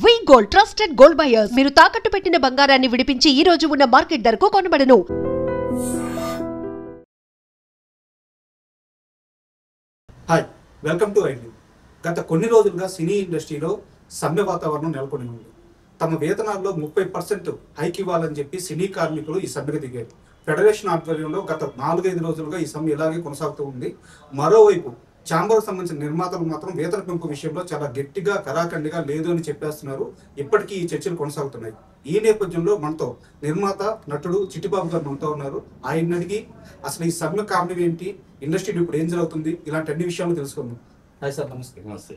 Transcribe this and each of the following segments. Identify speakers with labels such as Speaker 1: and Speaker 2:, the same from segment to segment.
Speaker 1: వి gold trusted gold buyers మీరు తాకట్టు పెట్టిన బంగారాన్ని విడిపించి ఈ రోజు ఉన్న మార్కెట్ ధరకు కొనబడను.
Speaker 2: హాయ్, వెల్కమ్ టు ఐడ్యూ. గత కొన్ని రోజులుగా సినీ ఇండస్ట్రీలో సమ్మె వాతావరణం నెలకొని ఉంది. తమ వేతనాల్లో 30% హైక్ ఇవ్వాలని చెప్పి సినీ కార్మికులు ఈ సమ్మెకు దిగారు. ఫెడరేషన్ ఆధ్వర్యంలో గత 4-5 రోజులుగా ఈ సమ్మె ఇలాగే కొనసాగుతూ ఉంది. మరోవైపు ఛాంబర్కు సంబంధించిన నిర్మాతలు మాత్రం వేతన పెంపు విషయంలో చాలా గట్టిగా కరాఖండిగా లేదు అని చెప్పేస్తున్నారు. ఇప్పటికీ ఈ చర్చలు కొనసాగుతున్నాయి. ఈ నేపథ్యంలో మనతో నిర్మాత నటుడు చిట్టిబాబు గారు మనతో ఉన్నారు. ఆయన అడిగి అసలు ఈ సమ్మె కారణం ఏంటి, ఇండస్ట్రీలో ఇప్పుడు ఏం జరుగుతుంది, ఇలాంటి అన్ని విషయాలు తెలుసుకుందాం. హాయ్ సార్, నమస్తే.
Speaker 3: నమస్తే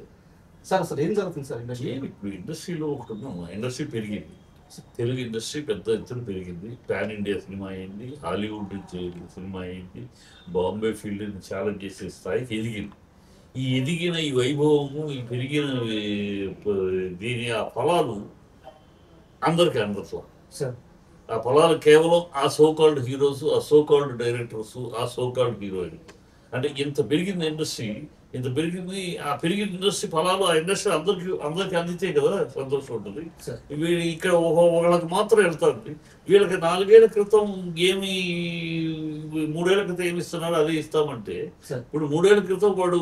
Speaker 2: సార్, అసలు ఏం జరుగుతుంది సార్ ఇండస్ట్రీ?
Speaker 3: ఇప్పుడు ఇండస్ట్రీలో ఇండస్ట్రీ పెరిగింది. తెలుగు ఇండస్ట్రీ పెద్ద ఎత్తున పెరిగింది. పాన్ ఇండియా సినిమా అయింది, హాలీవుడ్ సినిమా అయింది, బాంబే ఫీల్డ్ ఛాలెంజ్ చేసే స్థాయికి ఎదిగింది. ఈ ఎదిగిన ఈ వైభవము, ఈ పెరిగిన దీని ఆ ఫలాలు అందరికీ అందట్లా.
Speaker 2: సార్,
Speaker 3: ఆ ఫలాలు కేవలం ఆ సోకాల్డ్ హీరోస్, ఆ సోకాల్డ్ డైరెక్టర్స్, ఆ సోకాల్డ్ హీరోయిన్. అంటే ఇంత పెరిగింది ఇండస్ట్రీ, ఇంత పెరిగింది. ఆ పెరిగిన ఇండస్ట్రీ ఫలాలు ఆ ఇండస్ట్రీ అందరికి అందితే కదా సంతోషం ఉంటుంది. ఇక్కడ ఒకళ్ళకి మాత్రం వెళ్తారు. వీళ్ళకి 4 ఏళ్ల క్రితం ఏమి 3 ఏళ్ల క్రితం ఏమి ఇస్తున్నారు అదే ఇస్తామంటే, ఇప్పుడు 3 ఏళ్ల క్రితం వాడు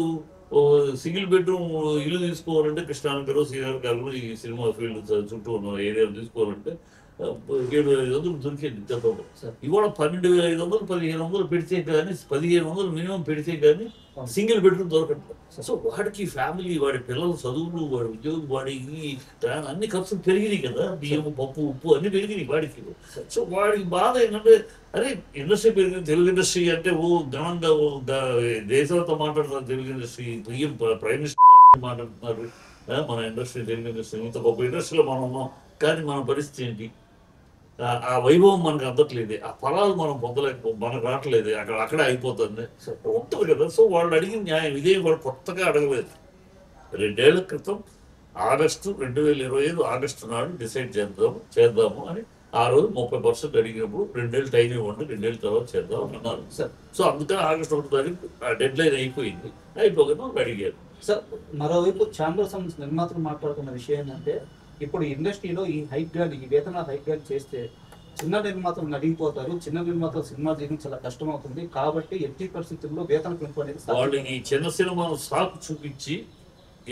Speaker 3: సింగిల్ బెడ్రూమ్ ఇల్లు తీసుకోవాలంటే కృష్ణానగర్, శ్రీనగర్ ఈ సినిమా ఫీల్డ్ చుట్టూ ఉన్న ఏరియాలు తీసుకోవాలంటే 7,500 దొరికేది గతంలో. ఇవాళ 12,500 1,500 పెడితే కానీ, 1,500 మినిమం పెడితే కానీ సింగిల్ బెడ్రూమ్ దొరకట్లేదు. సో వాడికి ఫ్యామిలీ, వాడి పిల్లల చదువులు, వాడి ఉద్యోగం, వాడికి అన్ని ఖర్చులు పెరిగినాయి కదా. బియ్యం, పప్పు, ఉప్పు అన్ని పెరిగినాయి వాడికి. సో వాడికి బాధ ఏంటంటే, అరే ఇండస్ట్రీ పెరిగింది, తెలుగు ఇండస్ట్రీ అంటే ఘనంగా దేశంతో మాట్లాడుతున్నారు. తెలుగు ఇండస్ట్రీ ప్రైమ్ మినిస్టర్ మాట్లాడుతున్నారు, మన ఇండస్ట్రీ తెలుగు ఇండస్ట్రీ ఇంత గొప్ప ఇండస్ట్రీలో మనం ఉన్నాం. కానీ మన పరిస్థితి ఏంటి? ఆ వైభవం మనకు అందట్లేదు, ఆ ఫలాలు మనం మనకు రావట్లేదు, అక్కడే అయిపోతుంది ఉంటుంది కదా. సో వాళ్ళు అడిగిన న్యాయం ఇదే. వాళ్ళు కొత్తగా అడగలేదు. 2 ఏళ్ల క్రితం ఆగస్టు 2025 ఆగస్టు నాడు డిసైడ్ చేద్దాము అని ఆ రోజు 30% అడిగినప్పుడు 2 ఏళ్ళు టైం ఇవ్వండి, 2 ఏళ్ళ తర్వాత చేద్దాం అన్నారు. సో అందుకని ఆగస్టు 1 తారీఖు ఆ డెడ్ లైన్ అయిపోయింది. అయిపోగానే వాళ్ళు అడిగారు.
Speaker 2: సార్, మరోవైపు ఛాంబర్ సంబంధించిన నిర్మాతలు మాట్లాడుతున్న విషయం ఏంటంటే, ఇప్పుడు ఇండస్ట్రీలో ఈ హైక్ గాని, ఈ వేతనాలు హైక్ గాని చేస్తే చిన్న నిర్మాతలు నడిగిపోతారు. చిన్న నిర్మాతలు సినిమా చేయడం చాలా కష్టం అవుతుంది. కాబట్టి ఎట్టి పరిస్థితుల్లో వేతన పెంపు అనేది
Speaker 3: వాళ్ళు ఈ చిన్న సినిమాలు సాకు చూపించి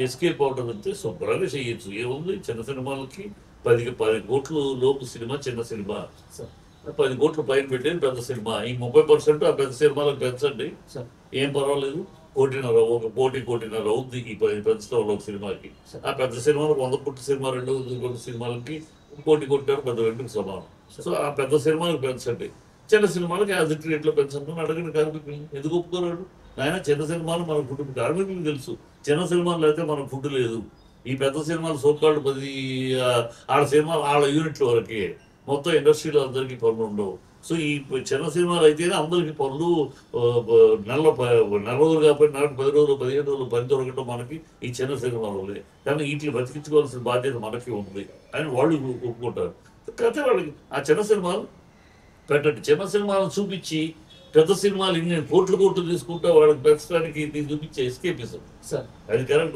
Speaker 3: ఎస్కేప్ అవడం అంటే శుభ్రంగా చేయొచ్చు. ఏముంది, చిన్న సినిమాలకి 10 కోట్ల లోపు సినిమా చిన్న సినిమా, 10 కోట్ల పైన పెట్టేది పెద్ద సినిమా. ఈ 30% ఆ పెద్ద సినిమాలకు పెంచండి, ఏం పర్వాలేదు. 1.5 అవుద్ది ఈ పెంచడంలో ఒక సినిమాకి. ఆ పెద్ద సినిమాలకు 100 కోట్ల సినిమా, 200 కోట్ల సినిమాలకి 1 కోటి పెద్ద 2కి సమానం. సో ఆ పెద్ద సినిమాలకు పెంచండి, చిన్న సినిమాలకు యాజ్ ఇట్ రేట్లో పెంచండి అని అడగండి కార్మికులు. ఎందుకు ఒప్పుకోరాడు? ఆయన చిన్న సినిమాలు మన కుటుంబ కార్మికులకు తెలుసు. చిన్న సినిమాలు అయితే మన ఫుడ్ లేదు. ఈ పెద్ద సినిమాలు సోకాళ్ళు 10 ఆడ సినిమాలు ఆడ యూనిట్ల వరకే, మొత్తం ఇండస్ట్రీలో అందరికీ పనులు ఉండవు. సో ఈ చిన్న సినిమాలు అయితేనే అందరికీ పనులు, నెల రోజులు కాకపోతే నెలకు 10 రోజులు 15 రోజులు పని దొరకడం మనకి ఈ చిన్న సినిమాలు. కానీ వీటిని బతికించుకోవాల్సిన బాధ్యత మనకి ఉంది అని వాళ్ళు ఒప్పుకుంటారు. కాకపోతే వాళ్ళకి ఆ చిన్న సినిమాలు పెట్టండి. చిన్న సినిమాలు చూపించి పెద్ద సినిమాలు ఇన్ని కోట్లు తీసుకుంటా వాళ్ళకి పెంచడానికి ఇది చూపించే ఎస్కేపిజం. అది కరెక్ట్.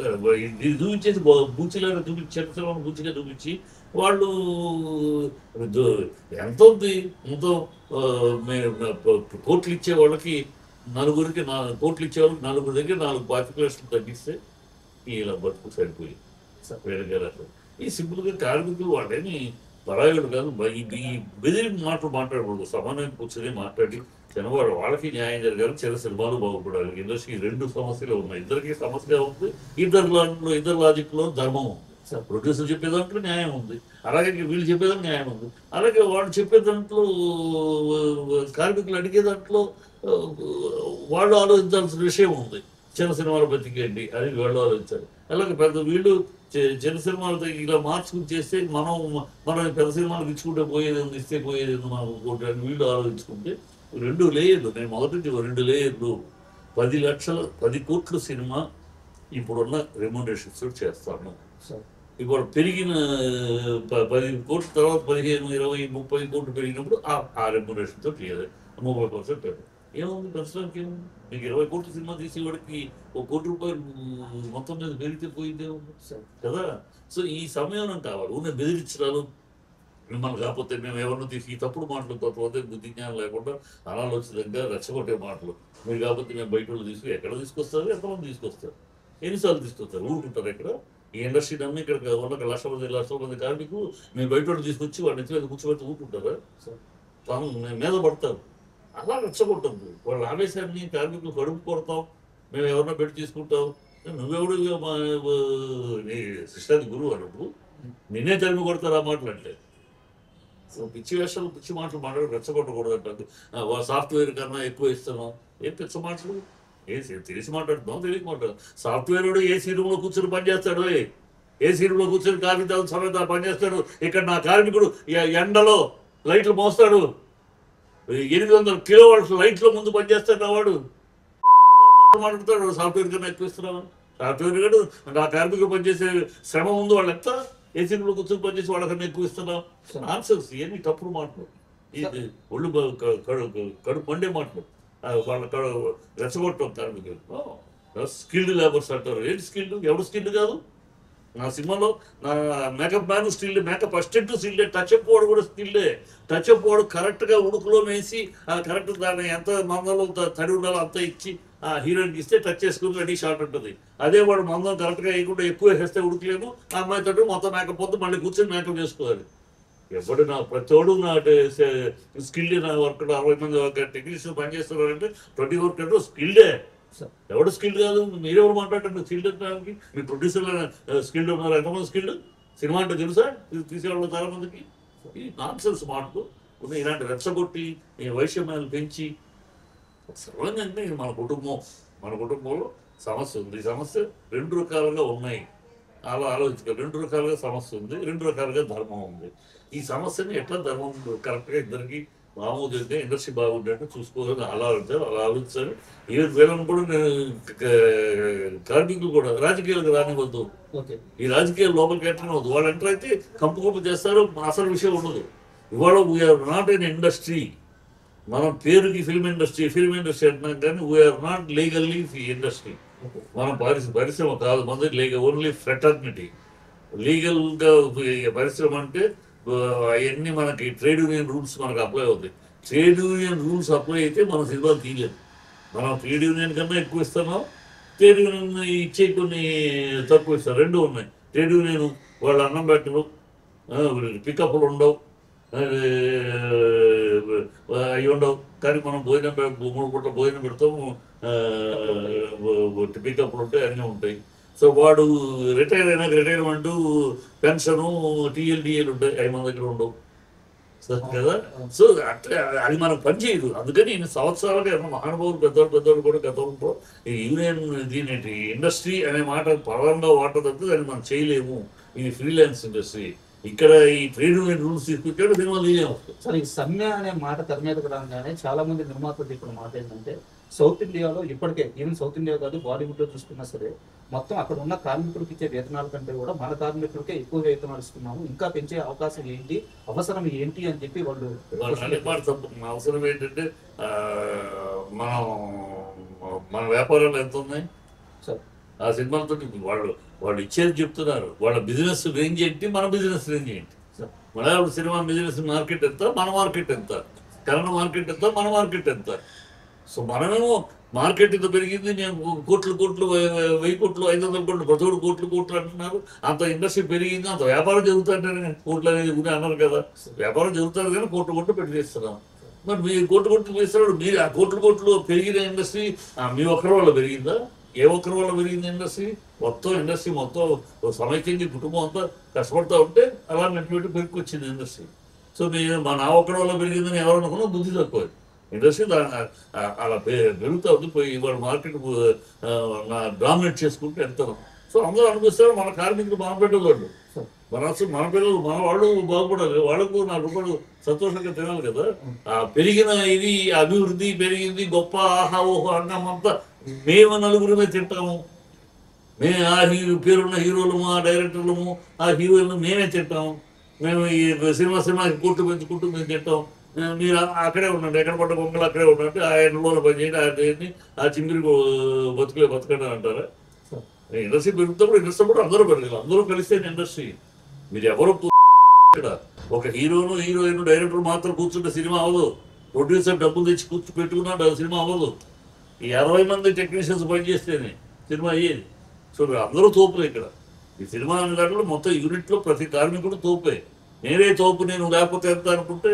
Speaker 3: ఇది చూపించేసి బూచిలాగా చూపించి, చిన్న సినిమాలు బూచిగా చూపించి వాళ్ళు ఎంత ఉంది, ఎంతో కోట్లు ఇచ్చే వాళ్ళకి నలుగురికి 4 కోట్లు ఇచ్చే వాళ్ళకి నలుగురి దగ్గర 4 లక్షలు తగ్గిస్తే ఇలా బతుకు సరిపోయి వేరే. ఈ సింపుల్గా కార్మికులు వాళ్ళని పరాయుడు కాదు. ఈ బెదిరి మాటలు మాట్లాడకూడదు. సమానంగా కూర్చొని మాట్లాడి చిన్నవాడు వాళ్ళకి న్యాయం జరగాలి, చిన్న సినిమాలు బాగుపడాలి. ఇండస్ట్రీ 2 సమస్యలు ఉన్నాయి. ఇద్దరికి సమస్య ఉంది. ఇద్దరు లాజిక్లో ధర్మం ఉంది. ప్రొడ్యూసర్ చెప్పే దాంట్లో న్యాయం ఉంది, అలాగే వీళ్ళు చెప్పేదాంట్లో న్యాయం ఉంది. అలాగే వాళ్ళు చెప్పే దాంట్లో, కార్మికులు అడిగే దాంట్లో వాళ్ళు ఆలోచించాల్సిన విషయం ఉంది. చిన్న సినిమాలు బతికేయండి అని వాళ్ళు ఆలోచించారు. అలాగే వీళ్ళు చిన్న సినిమాలతో ఇలా మార్చుకుని చేస్తే మనం పెద్ద సినిమాలకు ఇచ్చుకుంటే పోయేది ఉంది, ఇస్తే పోయేది ఉంది మనకు అని వీళ్ళు ఆలోచించుకుంటే 2 లేయర్లు. నేను మొదటి 2 లేయర్లు 10 కోట్ల సినిమా ఇప్పుడున్న రెమ్యునరేషన్స్ చేస్తాను. ఇప్పుడు పెరిగిన 10 కోట్ల తర్వాత 15, 20, 30 కోట్లు పెరిగినప్పుడు ఆ రెమ్యునరేషన్తో క్లియర్ 30% ఏముంది పెంచడానికి ఏముంది? మీకు 20 కోట్ల సినిమా తీసేవాడికి ఒక కోటి రూపాయలు మొత్తం మీద పెరిగితే పోయిందే ఉంది కదా. సో ఈ సమయం కావాలి. ఊరిని బెదిరించడాలు, మిమ్మల్ని కాకపోతే మేము ఎవరినో తీసి ఈ తప్పుడు మాటలు తప్పపోతే బుద్ధి జ్ఞానం లేకుండా అనాలోచితంగా రెచ్చగొట్టే మాటలు, మీరు కాకపోతే మేము బయట వాళ్ళు ఎక్కడ తీసుకొస్తారు, ఎంతమంది తీసుకొస్తారు, ఎన్నిసార్లు తీసుకొస్తారు, ఊరుకుంటారు ఎక్కడ? ఈ ఇండస్ట్రీ నమ్మి ఇక్కడ ఉన్న లక్షల మంది కార్మికులు మేము బయట వాళ్ళు తీసుకొచ్చి వాడి నెత్తి మీద కూర్చోబెట్టి ఊరుకుంటారా? తాను మీద పడతారు. అలా రెచ్చగొట్టద్దు. వాళ్ళ ఆవేశాన్ని కార్మికులు కడుపు కొడతాం, మేము ఎవరినో పెట్టి తీసుకుంటాం. నువ్వెవడు నీ సిస్టానికి గురువు అన్నప్పుడు నిన్నే తరిమి కొడతారు ఆ మాటలు అంటే. పిచ్చి వేషాలు పిచ్చి మాటలు మాట్లాడి రెచ్చగొట్టకూడదు అంటారు. సాఫ్ట్వేర్ కన్నా ఎక్కువ ఇస్తున్నాం, ఏం పిచ్చ మాటలు? తెలిసి మాట్లాడుతున్నాం, తెలియక మాట్లాడు. సాఫ్ట్వేర్ ఏసీ రూమ్లో కూర్చొని పనిచేస్తాడు, ఏసీ రూమ్లో కూర్చొని కార్మికులు సమేత పనిచేస్తాడు. ఇక్కడ నా కార్మికుడు ఎండలో లైట్లు మోస్తాడు, 800 కిలోవాట్స్ లైట్లో ముందు పనిచేస్తాడు వాడు. మాట్లాడతాడు సాఫ్ట్వేర్ కన్నా ఎక్కువ ఇస్తున్నాం. సాఫ్ట్వేర్ కాదు నా కార్మికులు పనిచేసే శ్రమ ముందు వాళ్ళు ఎంత ఏసీ రూమ్లో కూర్చొని పనిచేసి వాళ్ళకన్నా ఎక్కువ ఇస్తున్నాం. ఆన్సర్స్ ఇవన్నీ తప్పుడు మాటలు, ఇది ఒళ్ళు కడుపు మండే మాటలు. వాళ్ళ రెచ్చగొట్టం కార్మికులు. స్కిల్డ్ లేబర్స్ అంటారు. ఏంటి స్కిల్డ్? ఎవడు స్కిల్డ్ కాదు? నా సినిమాలో నా makeup man still, makeup assistant స్టిల్లే, టచ్అప్ వాడు కూడా స్టిల్లే. టచ్అప్ వాడు కరెక్ట్గా ఉడుకులో వేసి కరెక్ట్ దాన్ని ఎంత మందంలో తడి ఉండాలో అంత ఇచ్చి ఆ హీరోయిన్కి ఇస్తే టచ్ చేసుకుని రెడీ షాట్ ఉంటుంది. అదే వాడు మందం కరెక్ట్గా వేయకుండా ఎక్కువ వేస్తే ఉడకలేము, ఆ అమ్మాయి తోటి మొత్తం మేకప్ పోతే మళ్ళీ కూర్చొని మేకప్ చేసుకోవాలి. ఎవడు నా ప్రతోడు నా స్కిల్డ్ నా వర్క్ 60 మంది టెక్నీషియన్ పనిచేస్తున్నారంటే 20 వర్క్ స్కిల్డే. ఎవడు స్కిల్డ్ కాదు? మీరెవరు మాట్లాడండి స్కిల్డ్ అనడానికి? మీ ప్రొడ్యూసర్లు స్కిల్డ్ ఉన్నారు, ఎంతమంది స్కిల్డ్? సినిమా అంటే తెలుసా తీసేవాళ్ళు చాలా మందికి? ఈ నాన్సెన్స్ మాటలు కొన్ని ఇలాంటి రెచ్చగొట్టి ఈ వైషమ్యాలు పెంచి సర్వంగా మన కుటుంబంలో సమస్య ఉంది. ఈ సమస్య 2 రకాలుగా ఉన్నాయి. అలా ఆలోచించుకో. 2 రకాలుగా సమస్య ఉంది, 2 రకాలుగా ధర్మం ఉంది. ఈ సమస్యని ఎట్లా ధర్మం కరెక్ట్గా ఇద్దరికి మామూలుగా ఇండస్ట్రీ బాగుండేట్టు చూసుకోవాలని అలా ఆలోచించాలి. ఈ వీళ్ళని కూడా నేను కార్మికులు కూడా రాజకీయాలకు రానివద్దు. ఈ రాజకీయాలు లోపలికి ఎంటర్ వద్దు. వాళ్ళు ఎంటర్ అయితే కంపు చేస్తారు, అసలు విషయం ఉండదు. ఇవాళ వీఆర్ నాట్ ఎన్ ఇండస్ట్రీ. మనం పేరుకి ఫిల్మ్ ఇండస్ట్రీ అంటున్నాం కానీ వీఆర్ నాట్ లీగల్లీ ఇండస్ట్రీ. మనం పరిశ్రమ కాదు, మన ఓన్లీ ఫ్రెటర్నిటీ. లీగల్గా పరిశ్రమ అంటే అవన్నీ మనకి ట్రేడ్ యూనియన్ రూల్స్ మనకు అప్లై అవుతాయి. ట్రేడ్ యూనియన్ రూల్స్ అప్లై అయితే మనం సినిమాలు తీయలేదు. మనం ట్రేడ్ యూనియన్ కన్నా ఎక్కువ ఇస్తున్నాం, ట్రేడ్ యూనియన్ ఇచ్చే కొన్ని తక్కువ ఇస్తాం. 2 ఉన్నాయి. ట్రేడ్ యూనియన్ వాళ్ళు అన్నం పెట్టరు, పికప్లు ఉండవు, అవి ఉండవు. కానీ మనం 3 పూట్ల భోజనం పెడతాము, పికప్లు ఉంటాయి, అన్నీ ఉంటాయి. సో వాడు రిటైర్ అయినాక రిటైర్మెంట్ పెన్షను టీఎల్డిఏలు ఉంటాయి, అవి మన దగ్గర ఉండవు కదా. సో అట్లా అది మనకు పనిచేయదు. అందుకని ఇన్ని సంవత్సరాలుగా మహానుభావులు పెద్దవాళ్ళు కూడా గతంలో ఈ యూనియన్ దీని ఇండస్ట్రీ అనే మాట పరంగా వాడదంటే దాన్ని మనం చేయలేము. ఇది ఫ్రీలాన్స్ ఇండస్ట్రీ. ఇక్కడ ఈ ట్రేడ్ యూనియన్ రూల్స్ తీసుకొచ్చాడు సినిమాలు తీయలేము.
Speaker 4: సరే, ఈ సమ్మె అనే మాట తెర మీదకి రాగానే చాలా మంది నిర్మాతలు ఇప్పుడు మాట ఏంటంటే సౌత్ ఇండియాలో ఇప్పటికే, ఈవెన్ సౌత్ ఇండియా కాదు బాలీవుడ్లో చూసుకున్నా సరే, మొత్తం అక్కడ ఉన్న కార్మికుడికి ఇచ్చే వేతనాల కంటే కూడా మన కార్మికులకే ఎక్కువ వేతనాలు ఇస్తున్నాము, ఇంకా పెంచే అవకాశం ఏంటి, అవసరం ఏంటి అని చెప్పి వాళ్ళు
Speaker 3: అవసరం ఏంటంటే మన వ్యాపారాలు ఎంత ఉన్నాయి ఆ సినిమాలతో వాళ్ళు ఇచ్చేది చెప్తున్నారు. వాళ్ళ బిజినెస్ రేంజ్ ఏంటి, మన బిజినెస్ రేంజ్ ఏంటి? మలయాళ సినిమా బిజినెస్ మార్కెట్ ఎంత, మన మార్కెట్ ఎంత? కన్నడ మార్కెట్ ఎంత, మన మార్కెట్ ఎంత? సో మనమేమో మార్కెట్ ఇంత పెరిగింది, నేను కోట్లు 1000 కోట్లు 500 కోట్లు 10 కోట్లు అంటున్నారు. అంత ఇండస్ట్రీ పెరిగింది, అంత వ్యాపారం జరుగుతుంటే కోట్లు అనేది అన్నారు కదా. వ్యాపారం జరుగుతుంది కానీ కోట్లు పెట్టి చేస్తున్నాం. మరి మీరు కోట్లు చేస్తున్నాడు, మీరు ఆ కోట్లు పెరిగిన ఇండస్ట్రీ మీ ఒక్కరి వల్ల పెరిగిందా? ఏ ఒక్కరి వల్ల పెరిగింది ఇండస్ట్రీ? ఇండస్ట్రీ మొత్తం సమైక్యంగా కుటుంబం అంతా కష్టపడుతూ ఉంటే అలా నెట్టు పెరుగుకొచ్చింది ఇండస్ట్రీ. సో నా ఒక్కడి వల్ల పెరిగిందని ఎవరనుకున్నా బుద్ధి తక్కువ. ఇండస్ట్రీ అలా పెరుగుతూ ఉంది. పోయి ఇవాళ మార్కెట్ డామినేట్ చేసుకుంటూ వెళ్తాం. సో అందరూ అనిపిస్తారు మన కార్మికులు మన బిడ్డలు, మన పిల్లలు మన వాళ్ళు బాగుపడాలి, వాళ్ళకు 4 రూపాయలు సంతోషంగా తినాలి కదా. పెరిగిన ఇది అభివృద్ధి పెరిగింది గొప్ప ఆహా ఓహో అన్నం అంతా మేము 4గురిమే తింటాము. మేము ఆ పేరున్న హీరోలము, ఆ డైరెక్టర్లము, ఆ హీరోయిన్లు మేమే తింటాము. మేము ఈ సినిమాకి కోట్లు పెంచుకుంటూ మేము తింటాం. మీరు అక్కడే ఉండండి, ఎక్కడ పడ్డ బొమ్మలు అక్కడే ఉండండి, ఆ ఎండలో పని చేయండి, ఆ చింగిరి బతకండి అంటారా? ఇండస్ట్రీ పెరుగుతున్నప్పుడు ఇండస్ట్రీ కూడా అందరూ పెరగాలి, అందరూ కలిస్తే ఇండస్ట్రీ. మీరు ఎవరు ఇక్కడ ఒక హీరోను హీరోయిన్ డైరెక్టర్ మాత్రం కూర్చుంటే సినిమా అవ్వదు, ప్రొడ్యూసర్ డబ్బులు తెచ్చి పెట్టుకున్నాడు సినిమా అవ్వదు. ఈ 60 మంది టెక్నీషియన్స్ పనిచేస్తేనే సినిమా అయ్యేది. సో అందరూ తోపులే ఇక్కడ. ఈ సినిమా అనే దాంట్లో మొత్తం యూనిట్లో ప్రతి కార్మికుడు తోపే. నేనే తోపు, నేను లేకపోతే ఎంత అనుకుంటే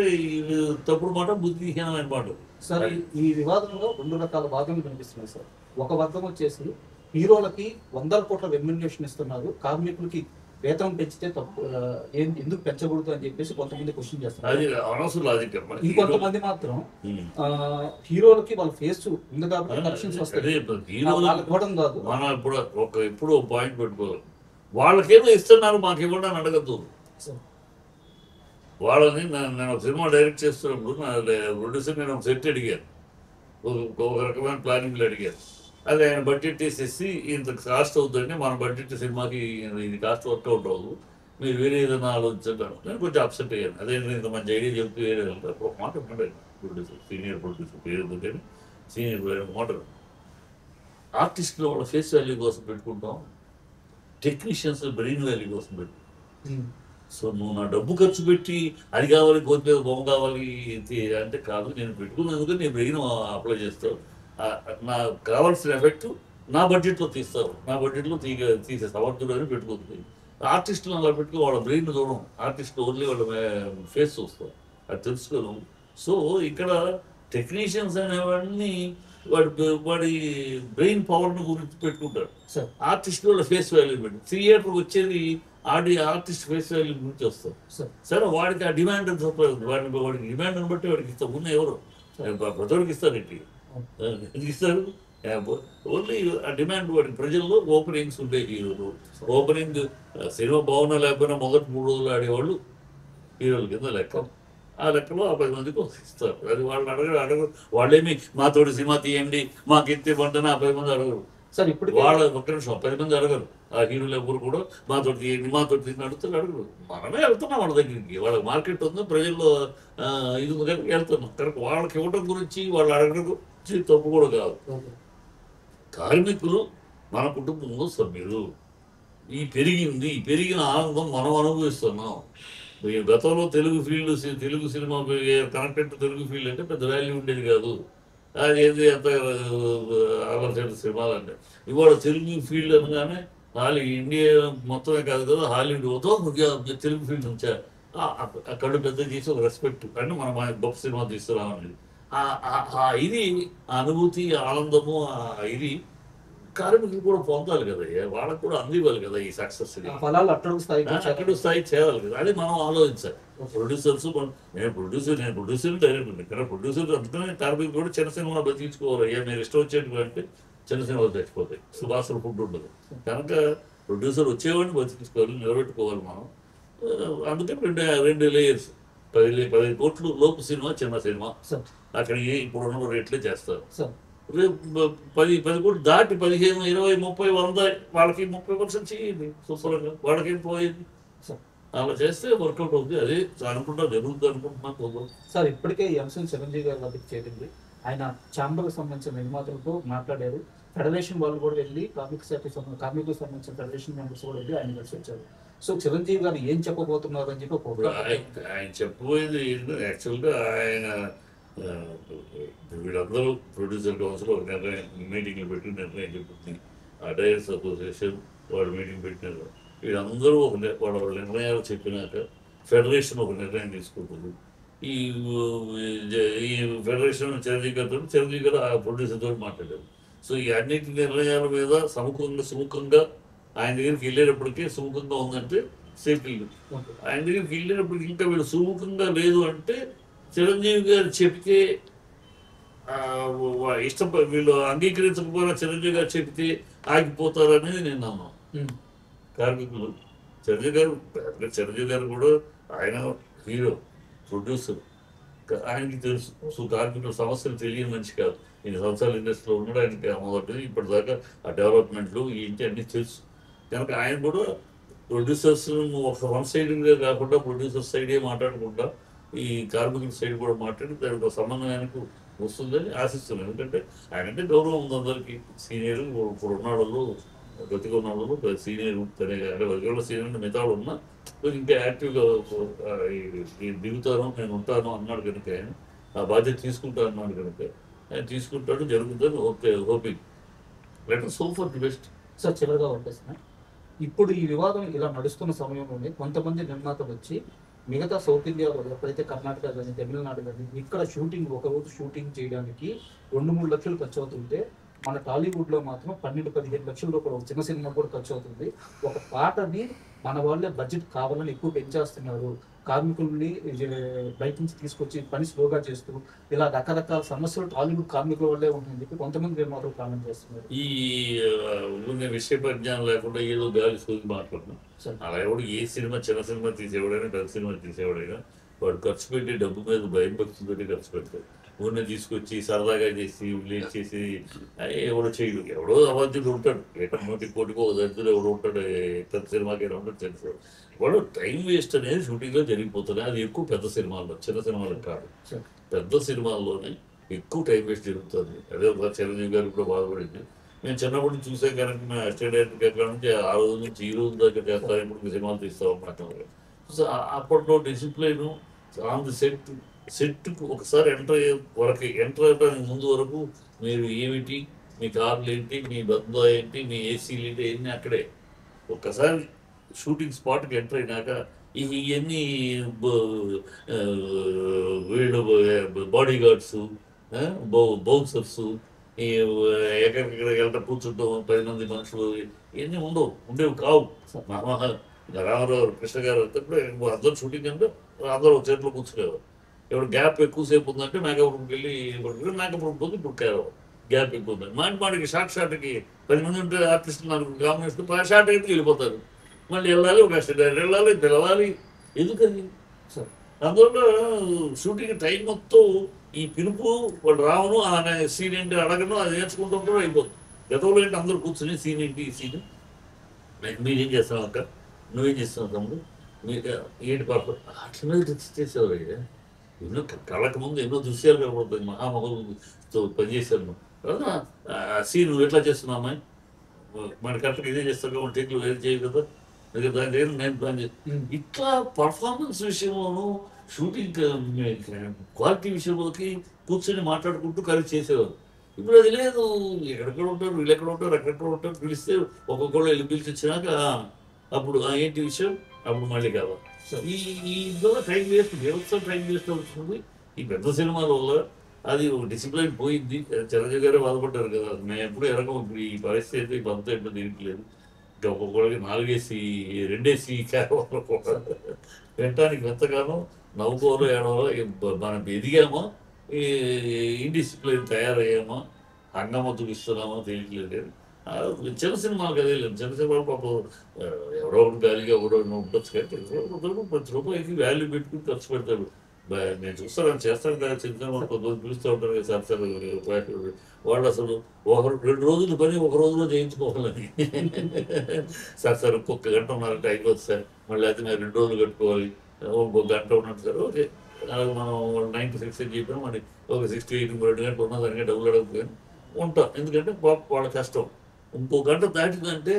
Speaker 3: తప్పుడు మాట, బుద్ధిహీనమైన మాట.
Speaker 4: సార్ ఈ వివాదంలో 2 రకాల వాదనలు కనిపిస్తున్నాయి సార్. ఒక వర్గం వచ్చేసి హీరోలకి 100 కోట్ల రెమ్యునరేషన్ ఇస్తున్నారు, కార్మికులకి వేతనం పెంచితే తప్పు, ఎందుకు పెంచకూడదు అని చెప్పేసి కొంతమంది క్వశ్చన్ చేస్తున్నారు. ఇంకొంతమంది మాత్రం హీరోలకి వాళ్ళ ఫేస్ ఉంది కాబట్టి కలెక్షన్స్ వస్తాయి, ఇవ్వడం కాదు.
Speaker 3: మనం ఇప్పుడు పాయింట్ పెట్టుకోవాలి, వాళ్ళకేదో ఇస్తున్నారు మాకు ఇవ్వండి అని అడగద్దు. వాళ్ళని నేను సినిమా డైరెక్ట్ చేస్తున్నప్పుడు నా ప్రొడ్యూసర్ నేను ఒక సెట్ అడిగాను, ఒక రకమైన ప్లానింగ్లు అడిగాను. అది ఆయన బడ్జెట్ తీసేసి ఇంత కాస్ట్ అవుతుందండి, మన బడ్జెట్ సినిమాకి ఇది కాస్ట్ వర్కౌట్ అవ్వదు, మీరు వేరే ఏదైనా ఆలోచించారు. నేను కొంచెం అప్సెట్ అయ్యాను. అదే ఇంత మంచి ఐడియా చెప్తే వేరే ఒక మాట చెప్పండి, ప్రొడ్యూసర్ సీనియర్ ప్రొడ్యూసర్ పేరు కానీ సీనియర్ మోడల్ ఆర్టిస్టులు వాళ్ళ ఫేస్ వాల్యూ కోసం పెట్టుకుంటాం, టెక్నీషియన్స్ బ్రెయిన్ వాల్యూ కోసం పెట్టుకుంటాం. సో నువ్వు నా డబ్బు ఖర్చు పెట్టి అది కావాలి, కోతి బొమ్మ కావాలి అంటే కాదు, నేను పెట్టుకున్నందుకు నేను బ్రెయిన్ అప్లై చేస్తాను, నాకు కావాల్సిన ఎఫెక్ట్ నా బడ్జెట్లో తీస్తారు, నా బడ్జెట్లో తీసే సమర్థుడు అని పెట్టుకుంటుంది. ఆర్టిస్టులు అలా పెట్టుకుని వాళ్ళ బ్రెయిన్ చూడడం, ఆర్టిస్టులు ఓన్లీ వాళ్ళ ఫేస్ చూస్తారు, అది తెలుసుకోను. సో ఇక్కడ టెక్నీషియన్స్ అనేవాడిని వాడి బ్రెయిన్ పవర్ని గురించి పెట్టుకుంటాడు, ఆర్టిస్ట్ వాళ్ళ ఫేస్ వాల్యూ పెట్టి థియేటర్కి వచ్చేది ఆర్టిస్ట్ ఫేస్ వాల్యూ గురించి వస్తాం. సరే వాడికి ఆ డిమాండ్ వాడికి డిమాండ్ని బట్టి వాడికి ఇస్తాం. ఉన్న ఎవరు ప్రజలకు ఇస్తారు, ఇంటికి ఎందుకు ఇస్తారు? ఓన్లీ ఆ డిమాండ్ వాడికి. ప్రజల్లో ఓపెనింగ్స్ ఉంటాయి, హీరోలు ఓపెనింగ్ సినిమా బాగున్నా లేకపోయినా మొదటి 3 రోజులు ఆడేవాళ్ళు హీరోల కింద లెక్క. ఆ లెక్కలో ఆ 10 మందికి ఇస్తారు. అది వాళ్ళని అడగరు. వాళ్ళేమి మాతోటి సినిమా తీయండి మాకు ఎత్తే పంటని ఆ 10 మంది అడగరు.
Speaker 4: సార్ ఇప్పుడు
Speaker 3: వాళ్ళ ఒక్క నిమిషం 10 మంది అడగరు. ఆ హీరోలు ఎవరు కూడా మాతోటి తీయండి మాతోటి తీయండి అడుగుతారు, అడగరు. మనమే వెళ్తున్నాం వాళ్ళ దగ్గరికి, వాళ్ళ మార్కెట్ ఉంది, ప్రజల్లో ఇది దగ్గరికి వెళ్తున్నాం. కనుక వాళ్ళకి ఇవ్వడం గురించి వాళ్ళు అడగడం గురించి తప్పు కూడా కాదు. కార్మికులు మన కుటుంబంలో సభ్యులు. ఈ పెరిగిన ఆనందం మనం అనుభవిస్తున్నాం. గతంలో Telugu cinema connected Telugu field అంటే పెద్ద వాల్యూ ఉండేది కాదు. అది ఏది అంత అలర్జెంట్ సినిమాలు అంటే ఇవాళ తెలుగు ఫీల్డ్ అనగానే ఇండియా మొత్తమే కాదు కదా, హాలీవుడ్తో తెలుగు ఫీల్డ్ నుంచా అక్కడ పెద్ద చేసి ఒక రెస్పెక్ట్ అంటే మనం గొప్ప సినిమా తీసుకురామని ఇది అనుభూతి, ఆనందము, ఇది కార్మికులు కూడా పొందాలి కదా, వాళ్ళకు కూడా అందివ్వాలి కదా. ఈ సక్సెస్ అక్కడ స్థాయి చేయాలి కదా, అది మనం ఆలోచించాలి. ప్రొడ్యూసర్స్ నేను ప్రొడ్యూసర్ డైరెక్టర్ ఇక్కడ ప్రొడ్యూసర్ అందుకనే కార్మికులు కూడా చిన్న సినిమా బతికించుకోవాలి. అయ్యా మీరు ఇష్టం వచ్చేటివి అంటే చిన్న సినిమాలు చచ్చిపోతాయి, సువాసన ఫుడ్ ఉండదు. కనుక ప్రొడ్యూసర్ వచ్చేవాడిని బతికించుకోవాలి, నిలబెట్టుకోవాలి మనం. అందుకని 2 లేయర్స్ 10 కోట్లు లోపు సినిమా, చిన్న సినిమా అక్కడ ఇప్పుడున్న రేట్లే చేస్తారు. 10 కోట్లు దాటి 15, 20, 30, 100 వాళ్ళకి 30% చేయండి శుభ్రంగా, వాళ్ళకేం పోయింది. అలా చేస్తే వర్కౌట్ అవుతుంది. అదే అనుకుంటా జరుగుతుంది అనుకుంటున్నాను.
Speaker 4: సార్ ఇప్పటికే ఈ అంశం చిరంజీవి గారి వద్దకు చేరింది. ఆయన ఛాంబర్కి సంబంధించిన నిర్మాతలతో మాట్లాడారు. ఫెడరేషన్ వాళ్ళు కూడా వెళ్ళి కార్మికులకు సంబంధించిన ఫెడరేషన్ మెంబర్స్ కూడా వెళ్ళి ఆయన కలిసి వచ్చారు. సో చిరంజీవి గారు ఏం చెప్పబోతున్నారు అని చెప్పి
Speaker 3: ఆయన చెప్పబోయేది యాక్చువల్గా ఆయన వీళ్ళందరూ ప్రొడ్యూసర్ కౌన్సిల్ ఒక మీటింగ్లు పెట్టి నిర్ణయం చెప్తుంది. ఆ డైరెక్టర్స్ అసోసియేషన్ వాళ్ళు మీటింగ్ పెట్టినారు. వీళ్ళందరూ వాళ్ళ నిర్ణయాలు చెప్పినాక ఫెడరేషన్ ఒక నిర్ణయం తీసుకుంటుంది. ఈ ఫెడరేషన్ చిరంజీవి గారు ఆ ప్రొడ్యూసర్తో మాట్లాడారు. సో ఈ అన్నింటి నిర్ణయాల మీద సుముఖంగా ఆయన దగ్గరికి వెళ్ళేటప్పటికీ సుముఖంగా ఉందంటే సేఫ్టీలు, ఆయన దగ్గరికి వెళ్ళేటప్పటికి ఇంకా వీళ్ళు సుముఖంగా లేదు అంటే చిరంజీవి గారు చెప్తే వీళ్ళు అంగీకరించకపోయినా చిరంజీవి గారు చెప్తే ఆగిపోతారు అనేది నేను నమ్మను. కార్మికులు చిరంజీవి గారు కూడా ఆయన హీరో ప్రొడ్యూసర్, ఆయనకి తెలుసు. సో కార్మికుల సమస్యలు తెలియని మంచి కాదు. ఇన్ని సంవత్సరాల ఇండస్ట్రీలో ఉన్నాడు, ఆయనకి మొదటి ఇప్పటిదాకా ఆ డెవలప్మెంట్లు ఏంటి అన్నీ తెలుసు. కనుక ఆయన కూడా ప్రొడ్యూసర్స్ ఒక 1 సైడ్గా కాకుండా ప్రొడ్యూసర్ సైడే మాట్లాడకుండా ఈ కార్మికుల సైడ్ కూడా మాట్లాడి దానికి ఒక సమన్వయానికి వస్తుందని ఆశిస్తున్నాను. ఎందుకంటే ఆయనంటే గౌరవం ఉంది అందరికీ. సీనియర్ ఇప్పుడు ఉన్న వాళ్ళు, బ్రతికున్న వాళ్ళు సీనియర్ ఎవరో సీనియర్ మిగతా వాళ్ళు ఉన్నా ఇంకా యాక్టివ్గా దిగుతాను, నేను ఉంటాను అన్నాడు కనుక ఆయన ఆ బాధ్యత తీసుకుంటాను అన్నాడు కనుక ఆయన తీసుకుంటాడు, జరుగుతుంది. Hoping letter so for the best.
Speaker 4: Sir చివరిగా వచ్చేసిన ఇప్పుడు ఈ వివాదం ఇలా నడుస్తున్న సమయంలోనే కొంతమంది నిర్మాతలు వచ్చి మిగతా సౌత్ ఇండియాలో ఎప్పుడైతే కర్ణాటక కానీ తమిళనాడు కానీ ఇక్కడ షూటింగ్ ఒక రోజు షూటింగ్ చేయడానికి 2-3 లక్షలు ఖర్చు అవుతుంటే మన టాలీవుడ్ లో మాత్రం 12-15 లక్షల రూపాయలు ఒక చిన్న సినిమా కూడా ఖర్చు అవుతుంది. ఒక పాటని మన వాళ్ళే బడ్జెట్ కావాలని ఎక్కువ పెంచేస్తున్నారు. కార్మికుల్ని బయట నుంచి తీసుకొచ్చి పని స్లోగా చేస్తూ ఇలా రకరకాల సమస్యలు టాలీవుడ్ కార్మికుల వల్లే ఉంటుందని చెప్పి కొంతమంది నిర్మాతలు కామెంట్ చేస్తున్నారు.
Speaker 3: ఈ విషయ పరిజ్ఞానం లేకుండా ఏదో గాలి సోది మాట్లాడుతున్నాం. అలా ఎవడు ఏ సినిమా చిన్న సినిమా తీసేవాడైనా పెద్ద సినిమా తీసేవాడైనా వాడు ఖర్చు పెట్టి డబ్బు మీద భయం భక్తులతో ఖర్చు పెడతాడు. ఊరిని తీసుకొచ్చి సరదాగా చేసి లేట్ చేసి ఎవడో చేయడు. ఎవడో అవాధ్యుడు ఉంటాడు, కోటికో దరిద్రుడు ఎవడో ఉంటాడు, పెద్ద సినిమాకి ఉంటాడు తెలుసు. వాడు టైం వేస్ట్ అనేది షూటింగ్లో జరిగిపోతుంది. అది ఎక్కువ పెద్ద సినిమాల్లో, చిన్న సినిమాలకు కాదు. పెద్ద సినిమాల్లోనే ఎక్కువ టైం వేస్ట్ జరుగుతుంది. అదే ఒక చిరంజీవి గారు కూడా బాధపడింది. మేము చిన్నప్పటి నుంచి చూసే కనుక మేము అసిస్టెంట్ డైరెక్టర్ ఎక్కడ నుంచి ఆ రోజు నుంచి ఈ రోజు దాకా చేస్తాం, ఇప్పుడు సినిమాలు తీస్తాం అన్నమాట. సో అప్పట్లో డిసిప్లైన్ ఆన్ ది సెట్కు ఒకసారి ఎంటర్ అవ్వడానికి ముందు వరకు మీరు ఏమిటి, మీ కార్లు ఏంటి, మీ బంధు ఏంటి, మీ ఏసీలు ఏంటి, ఇవన్నీ అక్కడే. ఒక్కసారి షూటింగ్ స్పాట్కి ఎంటర్ అయినాక ఇవన్నీ వీళ్ళు బాడీ గార్డ్స్, బౌన్సర్స్, ఈ ఎక్కడికెక్కడికి వెళ్ళటం, కూర్చుంటాం 10 మంది మనుషులు, ఇవన్నీ ఉండేవి కావు. రామారావు కృష్ణ గారు అందరూ షూటింగ్ అంటే అందరూ ఒక చేతిలో కూర్చునేవారు. ఇప్పుడు గ్యాప్ ఎక్కువసేపు ఉందంటే మేకప్ రూమ్కి వెళ్ళి మేకప్ రూమ్ పోతే ఇప్పుడు గ్యాప్ ఎక్కువ ఉంది. మాటికి షార్ట్కి 10 మంది ఉంటే ఆర్టిస్టులు 4 కాంబినేషన్ షార్ట్ అయితే వెళ్ళిపోతారు. మళ్ళీ వెళ్ళాలి, ఒక అసిస్టెంట్ వెళ్ళాలి, పిలవాలి. ఎందుకని అందువల్ల షూటింగ్ టైం మొత్తం ఈ పిలుపు వాడు రావను, ఆయన సీన్ ఏంటి అడగను, అది నేర్చుకుంటూ కూడా అయిపోతుంది. గతంలో ఏంటి అందరూ కూర్చొని సీన్ ఏంటి, ఈ సీన్ మీరేం చేస్తావు అక్క, నువ్వేం చేస్తున్నావు తమ్ముడు, మీరు ఏంటి పాప అట్లా చేసేవారు. ఎన్నో కళ్ళకు ముందు ఎన్నో దృశ్యాలు కనబడుతుంది. మహామహులతో పనిచేశాను. సీన్ నువ్వు ఎట్లా చేస్తున్నామా, మన కరెక్ట్గా ఇదే చేస్తావు, టేక్లు వేరే చేయవు కదా, దాని దగ్గర నేను ప్లాన్ చేస్తాను. ఇట్లా పర్ఫార్మెన్స్ విషయంలోనూ షూటింగ్ క్వాలిటీ విషయంలోకి కూర్చొని మాట్లాడుకుంటూ కలిసి చేసేవారు. ఇప్పుడు అది లేదు. ఎక్కడెక్కడ ఉంటారు, వీళ్ళు ఎక్కడ ఉంటారు, ఎక్కడెక్కడ ఉంటారు, పిలిస్తే ఒక్కొక్కళ్ళు వెళ్ళి పిలిచి వచ్చినాక అప్పుడు ఏంటి విషయం, అప్పుడు మళ్ళీ కావాలి. ఈ ఇందులో టైం వేస్ట్, వ్యవస్థ టైం వేస్ట్ అవుతుంది. ఈ పెద్ద సినిమాల వల్ల అది డిసిప్లైన్ పోయింది. చిరంజీవి గారే బాధపడ్డారు కదా, మేము ఎప్పుడు ఎరగం. ఇప్పుడు ఈ పరిస్థితి అంతా ఎప్పుడు తిరగలేదు. ఇంకా ఒక్కొక్కడికి 4 AC 2 AC క్యారవాన్లు కూడా వినటానికి ఎంతగానో నవ్వుకోవాలో ఏడవాలో మనం ఎదిగామో, ఈ ఇండిసిప్లైన్ తయారయ్యామో, హంగామా చూపిస్తున్నామో తెలియట్లేదు. చిన్న సినిమాలు కదే లేదు. చిన్న సినిమాలు పాపం ఎవరో ఒకటి గాలిగా ఎవరో ఉండొచ్చు కానీ ప్రతి రూపాయికి వాల్యూ పెట్టుకుని ఖర్చు పెడతాడు. నేను చూస్తాను, చేస్తాను కదా, చిన్న సినిమాలు కొంతమంది పిలుస్తూ ఉంటారు కదా సార్ సార్ వాళ్ళు అసలు 2 రోజుల పని ఒక రోజులో చేయించుకోవాలని. సార్ ఒక్కొక్క గంట ఉన్నారంటే అయిపోతుంది సార్, మళ్ళీ అయితే నేను 2 రోజులు కట్టుకోవాలి, ఒక గంట ఉన్నట్టు సార్. ఓకే, మనం 9 to 6 అని చెప్పినా మరి ఒక 6 to 8 2 గంటలు ఉన్నా దానికే డబ్బులు అడగకపోయాను ఉంటాం. ఎందుకంటే వాళ్ళ కష్టం. ఇంకో గంట దాటిందంటే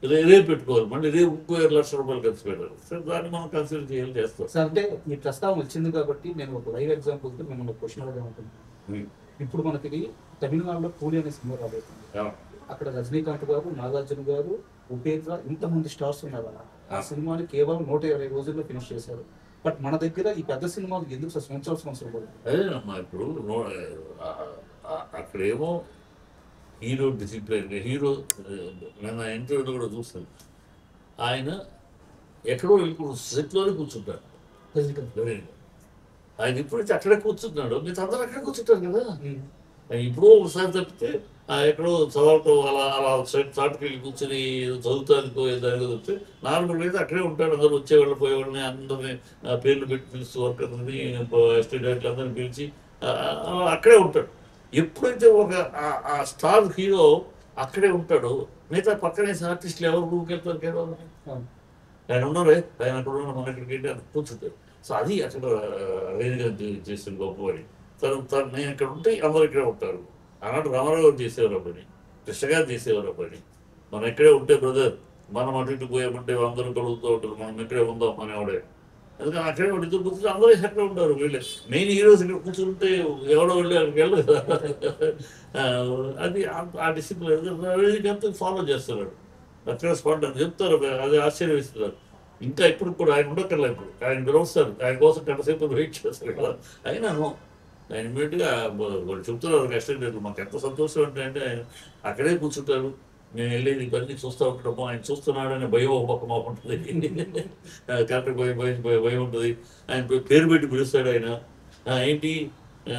Speaker 3: రేపు పెట్టుకోవాలి, మళ్ళీ రేపు ఇంకో 2 లక్షల రూపాయలు ఖర్చు పెట్టాలి సార్. దాన్ని మనం కన్సిడర్ చేయాలి, చేస్తాం
Speaker 4: సార్. అంటే ఈ ప్రస్తావన వచ్చింది కాబట్టి నేను ఒక లైవ్ ఎగ్జాంపుల్తో మిమ్మల్ని క్వశ్చన్ అడగాలనుకుంటున్నాను. ఇప్పుడు మనకి తమిళనాడులో కూలి అనే సినిమా రాబోతుంది. అక్కడ రజనీకాంత్ గారు, నాగార్జున గారు, ఉపేంద్ర, ఇంతమంది స్టార్స్ ఉన్నారు. ఆ సినిమాని కేవలం 120 రోజుల్లో ఫినిష్ చేశారు. బట్ మన దగ్గర ఈ పెద్ద సినిమాలు ఎందుకు సంవత్సరాలు పడుతుంది?
Speaker 3: అదేనమ్మా, ఇప్పుడు అక్కడేమో హీరో డిసిప్లైన్, హీరో నేను ఇంటర్వ్యూలో కూడా చూస్తాను, ఆయన ఎక్కడో ఇప్పుడు సెట్లోనే కూర్చుంటాడు. ఆయన ఇప్పుడు అక్కడే కూర్చుంటున్నాడు, మీరు అందరూ అక్కడే కూర్చుంటారు కదా. ఇప్పుడు ఒకసారి తప్పితే ఎక్కడో చదవటం అలా చాటుకు వెళ్ళి కూర్చొని చదువుతానికో దానికో చెప్తే నార్మల్గా అయితే అక్కడే ఉంటాడు. అందరూ వచ్చేవాళ్ళు పోయేవాళ్ళని అందరినీ పేర్లు పెట్టి పిలుస్తూ వర్కర్ని, ఎస్టేట్ డైరెక్టర్ అందరిని పిలిచి అక్కడే ఉంటాడు. ఎప్పుడైతే ఆ స్టార్ హీరో అక్కడే ఉంటాడో మిగతా పక్కనే ఆర్టిస్టులు ఎవరు రూమ్కి వెళ్తారు కేవలం. ఆయన ఉన్నారే, ఆయన అక్కడ ఉన్న మన ఇక్కడికి ఏంటి అని కూర్చుంటారు. సో అది అక్కడ అరేంజ్ చేసిన గొప్పవాడి. తను నేను ఇక్కడ ఉంటే అందరూ ఇక్కడే ఉంటారు. ఆనాడు రామారావు గారు చేసేవారు ఆ పని, కృష్ణ గారు చేసేవారు ఆ పని. మనం ఇక్కడే ఉంటే బ్రదర్, మనం అటు ఇటు పోయామంటే అందరూ కలుగుతూ ఉంటారు, మనం ఇక్కడే ఉందాం అనేవాడే. ఎందుకంటే అక్కడే వాడు ఇద్దరు కూర్చుంటే అందరూ ఎక్కడ ఉంటారు. వీళ్ళే మెయిన్ హీరోస్ ఇక్కడ కూర్చుంటే ఎవడో వెళ్ళి అక్కడికి వెళ్ళదు కదా. అది ఆ డిసిప్లిన్ రజనీకాంత్ ఫాలో చేస్తున్నాడు. అక్కడ స్పాట్ అని చెప్తారు, అది ఆశ్చర్యవేస్తున్నారు. ఇంకా ఇప్పుడు కూడా ఆయన ఉండక్కర్లే, ఇప్పుడు ఆయన పిలుస్తారు, ఆయన కోసం గంటసేపు వెయిట్ చేస్తారు కదా. అయినాను ఆయన ఇమీడియట్గా వాళ్ళు చెప్తున్నారు కష్టం. మాకు ఎంత సంతోషం అంటే ఆయన అక్కడే కూర్చుంటారు, మేము వెళ్ళేది ఇవన్నీ చూస్తూ ఉంటాము. ఆయన చూస్తున్నాడు అనే భయం ఒక పక్క మాకు ఉంటుంది, కరెక్ట్ భయం ఉంటుంది. ఆయన పేరు పెట్టి పిలుస్తాడు ఆయన, ఏంటి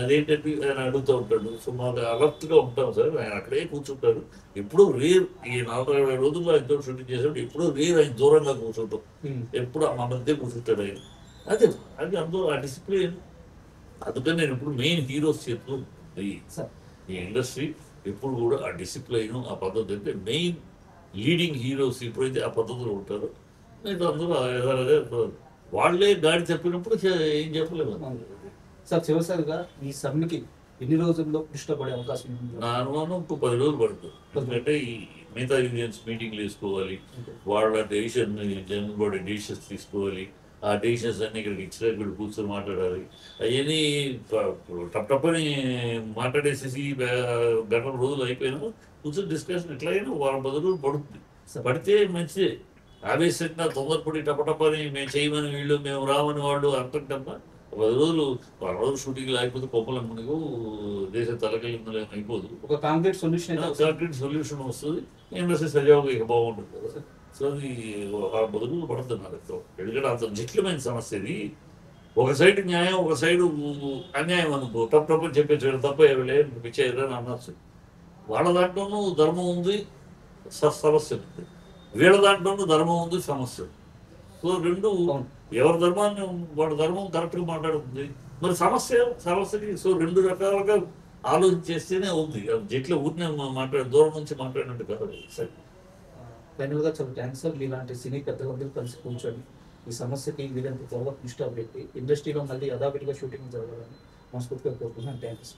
Speaker 3: అదేంటంటే ఆయన అడుగుతూ ఉంటాడు. సో మాకు అలర్ట్గా ఉంటాం సార్. ఆయన అక్కడే కూర్చుంటారు. ఎప్పుడూ రేర్, ఈ 40 రోజుల్లో ఆయనతో షూటింగ్ చేసేటప్పుడు ఎప్పుడూ రేర్ ఆయన దూరంగా కూర్చుంటాం, ఎప్పుడు మా మధ్య కూర్చుంటాడు ఆయన. అదే అది అందరూ ఆ డిసిప్లిన్. అందుకని నేను ఇప్పుడు మెయిన్ హీరోస్ చెప్తూ ఈ ఇండస్ట్రీ ఎప్పుడు కూడా ఆ డిసిప్లైన్, ఆ పద్ధతి అంటే మెయిన్ లీడింగ్ హీరోస్ ఎప్పుడైతే ఆ పద్ధతిలో ఉంటారో మిగతా అందరూ వాళ్ళే గాడి చెప్పినప్పుడు ఏం చెప్పలేము.
Speaker 4: సార్ చివరిసారిగా ఈ సమ్మెకి ఎన్ని రోజుల్లో ఇష్టపడే అవకాశం ఉంది?
Speaker 3: నా అనుమానం ఇంకో 10 రోజులు పడుతుంది. ఎందుకంటే ఈ మిగతా యూనియన్స్ మీటింగ్లు వేసుకోవాలి, వాళ్ళ డెసిషన్ జనరల్ బాడీ డెసిషన్స్ తీసుకోవాలి. ఆ డెసిషన్స్ అన్నీ ఇక్కడికి ఇచ్చిన ఇక్కడ కూర్చొని మాట్లాడాలి. అవన్నీ టప్పని మాట్లాడేసేసి గంటల రోజులు అయిపోయినా కూర్చొని డిస్కషన్ ఎట్లయినా 10 రోజులు పడుతుంది. పడితే మంచిదే. ఆవేశంగా తొందరపడి టపటపని మేము చేయమని వీళ్ళు, మేము రామని వాళ్ళు అంటుంటమ్మా 10 రోజులు షూటింగ్ లేకపోతే కొమ్మలు మునిగు దేశం తలకెళ్ళిందో అయిపోదు.
Speaker 4: ఒక కాంక్రీట్
Speaker 3: సొల్యూషన్ వస్తుంది, ఇండస్ట్రీ సజావుగా ఇక బాగుంటుంది కదా. సో అది 10 రోజులు పడుతున్నారు. ఎందుకంటే అంత జటిలమైన సమస్య ఇది. ఒక సైడ్ న్యాయం, ఒక సైడు అన్యాయం అనుకో, తప్పని చెప్పేసి తప్ప పిచ్చేయని అనొచ్చు. వాళ్ళ దాంట్లోనూ ధర్మం ఉంది, సమస్య ఉంది. వీళ్ళ దాంట్లోనూ ధర్మం ఉంది, సమస్య. సో రెండు ఎవరి ధర్మాన్ని వాళ్ళ ధర్మం కరెక్ట్గా మాట్లాడుతుంది. మరి సమస్యకి సో 2 రకాలుగా ఆలోచించేస్తేనే ఉంది. జట్లో ఊరినే దూరం నుంచి మాట్లాడినట్టు కాదు. సరే,
Speaker 4: ఫైనల్గా చాలా థ్యాంక్స్ సార్. మీలాంటి సినీ పెద్దలందరూ కలిసి కూర్చొని ఈ సమస్యకి వీరంత త్వరగా దృష్టి పెట్టి ఇండస్ట్రీలో మళ్ళీ యథావిధిగా షూటింగ్ జరగాలని మనస్ఫూర్తిగా కోరుకుంటున్నాను. థ్యాంక్స్.